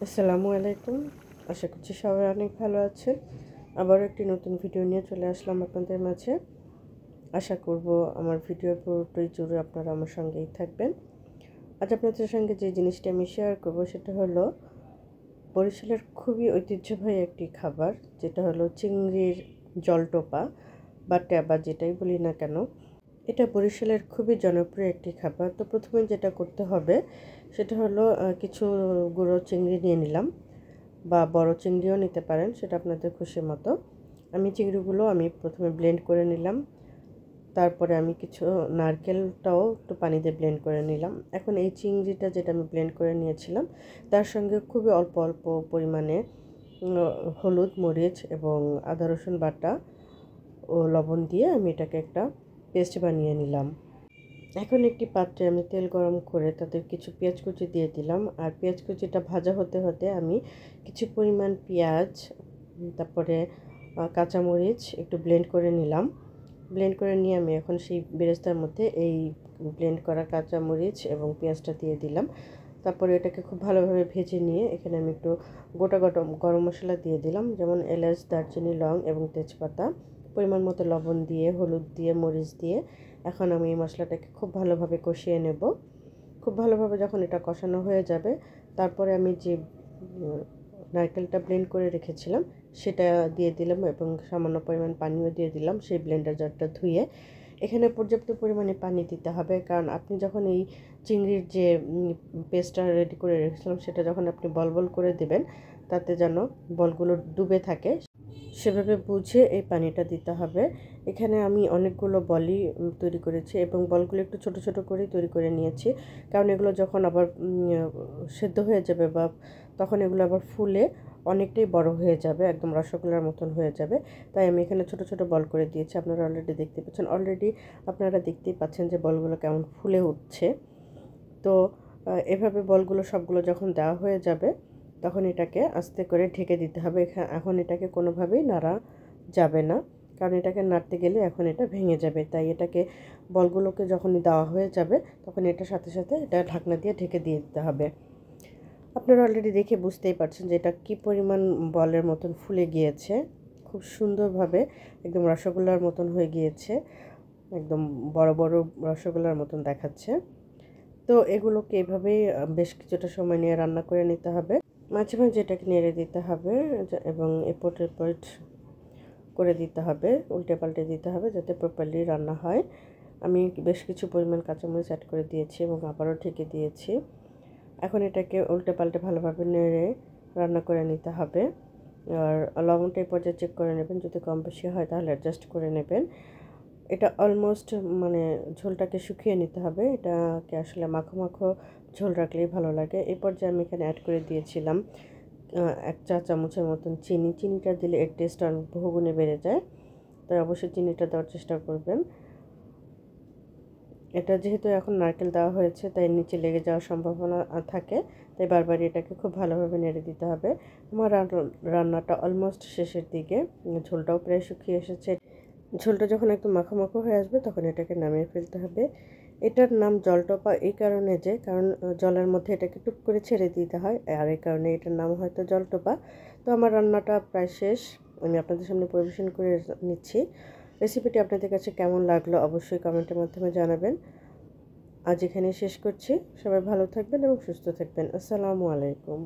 আসসালামু আলাইকুম। আশা করছি সবাই অনেক ভালো আছেন। আবারও একটি নতুন ভিডিও নিয়ে চলে আসলাম আপনাদের মাঝে। আশা করব আমার ভিডিওর পুরোটাই জুড়ে আপনারা আমার সঙ্গেই থাকবেন। আজ আপনাদের সঙ্গে যে জিনিসটি আমি শেয়ার করব সেটা হলো বরিশালের খুবই ঐতিহ্যবাহী একটি খাবার, যেটা হলো চিংড়ির জলটোপা বা ট্যাবা, যেটাই বলি না কেন। এটা বরিশালের খুবই জনপ্রিয় একটি খাবার। তো প্রথমে যেটা করতে হবে সেটা হলো কিছু গুঁড়ো চিংড়ি নিয়ে নিলাম, বা বড় চিংড়িও নিতে পারেন, সেটা আপনাদের খুশি মতো। চিংড়িগুলো আমি প্রথমে ব্লেন্ড করে নিলাম। তারপরে আমি কিছু নারকেলটাও একটু পানি দিয়ে ব্লেন্ড করে নিলাম। এখন এই চিংড়িটা যেটা আমি ব্লেন্ড করে নিয়েছিলাম, তার সঙ্গে খুবই অল্প অল্প পরিমাণে হলুদ, মরিচ এবং আদা রসুন বাটা ও লবণ দিয়ে আমি এটাকে একটা পেস্ট বানিয়ে নিলাম। এখন একটি পাত্রে আমি তেল গরম করে তাতে কিছু পেঁয়াজ কুচি দিয়ে দিলাম। আর পেঁয়াজ কুচিটা ভাজা হতে হতে আমি কিছু পরিমাণ পেঁয়াজ, তারপরে কাঁচামরিচ একটু ব্লেন্ড করে নিলাম। ব্লেন্ড করে নিয়ে আমি এখন সেই বেরেস্তার মধ্যে এই ব্লেন্ড করা কাঁচামরিচ এবং পেঁয়াজটা দিয়ে দিলাম। তারপরে এটাকে খুব ভালোভাবে ভেজে নিয়ে এখানে আমি একটু গোটা গোটা গরম মশলা দিয়ে দিলাম, যেমন এলাচ, দারচিনি, লং এবং তেজপাতা। পরিমাণ মতো লবণ দিয়ে, হলুদ দিয়ে, মরিচ দিয়ে এখন আমি এই মশলাটাকে খুব ভালোভাবে কষিয়ে নেব। খুব ভালোভাবে যখন এটা কষানো হয়ে যাবে, তারপরে আমি যে নারকেলটা ব্লেন্ড করে রেখেছিলাম সেটা দিয়ে দিলাম এবং সামান্য পরিমাণ পানিও দিয়ে দিলাম সেই ব্লেন্ডার জারটা ধুয়ে। এখানে পর্যাপ্ত পরিমাণে পানি দিতে হবে, কারণ আপনি যখন এই চিংড়ির যে পেস্টটা রেডি করে রেখেছিলাম সেটা যখন আপনি বল বল করে দেবেন, তাতে যেন বলগুলো ডুবে থাকে, সেভাবে বুঝে এই পানিটা দিতে হবে। এখানে আমি অনেকগুলো বলই তৈরি করেছি এবং বলগুলো একটু ছোট ছোট করেই তৈরি করে নিয়েছি, কারণ এগুলো যখন আবার সেদ্ধ হয়ে যাবে বা তখন এগুলো আবার ফুলে অনেকটাই বড় হয়ে যাবে, একদম রসগোল্লার মতন হয়ে যাবে। তাই আমি এখানে ছোট ছোট বল করে দিয়েছি। আপনারা আপনারা দেখতেই পাচ্ছেন যে বলগুলো কেমন ফুলে উঠছে। তো এভাবে বলগুলো সবগুলো যখন দেওয়া হয়ে যাবে, তখন এটাকে আস্তে করে ঢেকে দিতে হবে। এখন এটাকে কোনোভাবেই নাড়া যাবে না, কারণ এটাকে নাড়তে গেলে এখন এটা ভেঙে যাবে। তাই এটাকে বলগুলোকে যখনই দেওয়া হয়ে যাবে, তখন এটার সাথে সাথে এটা ঢাকনা দিয়ে ঢেকে দিয়ে দিতে হবে। আপনারা অলরেডি দেখে বুঝতেই পারছেন যে এটা কী পরিমাণ বলের মতন ফুলে গিয়েছে। খুব সুন্দরভাবে একদম রসগোল্লার মতন হয়ে গিয়েছে, একদম বড় বড় রসগোল্লার মতন দেখাচ্ছে। তো এগুলোকে এভাবেই বেশ কিছুটা সময় নিয়ে রান্না করে নিতে হবে। মাঝে মাঝে এটাকে নেড়ে দিতে হবে এবং এপট এপট করে দিতে হবে, উল্টে পাল্টে দিতে হবে যাতে প্রপারলি রান্না হয়। আমি বেশ কিছু পরিমাণ কাঁচামরিচ অ্যাড করে দিয়েছি এবং আবারও ঢেকে দিয়েছি। এখন এটাকে উল্টে পাল্টে ভালোভাবে নেড়ে রান্না করে নিতে হবে। আর লবণটা এই পর্যায়ে চেক করে নেবেন, যদি কম বেশি হয় তাহলে অ্যাডজাস্ট করে নেবেন। এটা অলমোস্ট ঝোলটাকে শুকিয়ে নিতে হবে। এটাকে আসলে মাখো মাখো ঝোল রাখলেই ভালো লাগে। এই পর্যায়ে আমি এখানে অ্যাড করে দিয়েছিলাম 1 চা চামচের মতন চিনি। চিনিটা দিলে এর টেস্ট অনেক বহুগুণে বেড়ে যায়, তাই অবশ্যই চিনিটা দেওয়ার চেষ্টা করবেন। এটা যেহেতু এখন নারকেল দেওয়া হয়েছে, তাই নিচে লেগে যাওয়ার সম্ভাবনা থাকে, তাই বারবার এটাকে খুব ভালোভাবে নেড়ে দিতে হবে। আমার রান্নাটা অলমোস্ট শেষের দিকে, ঝোলটাও প্রায় শুকিয়ে এসেছে। ঝোলটা যখন একদম মাখো মাখো হয়ে আসবে, তখন এটাকে নামিয়ে ফেলতে হবে। এটার নাম জলটোপা এই কারণে যে, কারণ জলের মধ্যে এটাকে টুপ করে ছেড়ে দিতে হয়, আর এই কারণে এটার নাম হয়তো জলটোপা। তো আমার রান্নাটা প্রায় শেষ, আমি আপনাদের সামনে পরিবেশন করে নিচ্ছি। রেসিপিটি আপনাদের কাছে কেমন লাগলো অবশ্যই কমেন্টের মাধ্যমে জানাবেন। আজ এখানে শেষ করছি। সবাই ভালো থাকবেন এবং সুস্থ থাকবেন। আসসালামু আলাইকুম।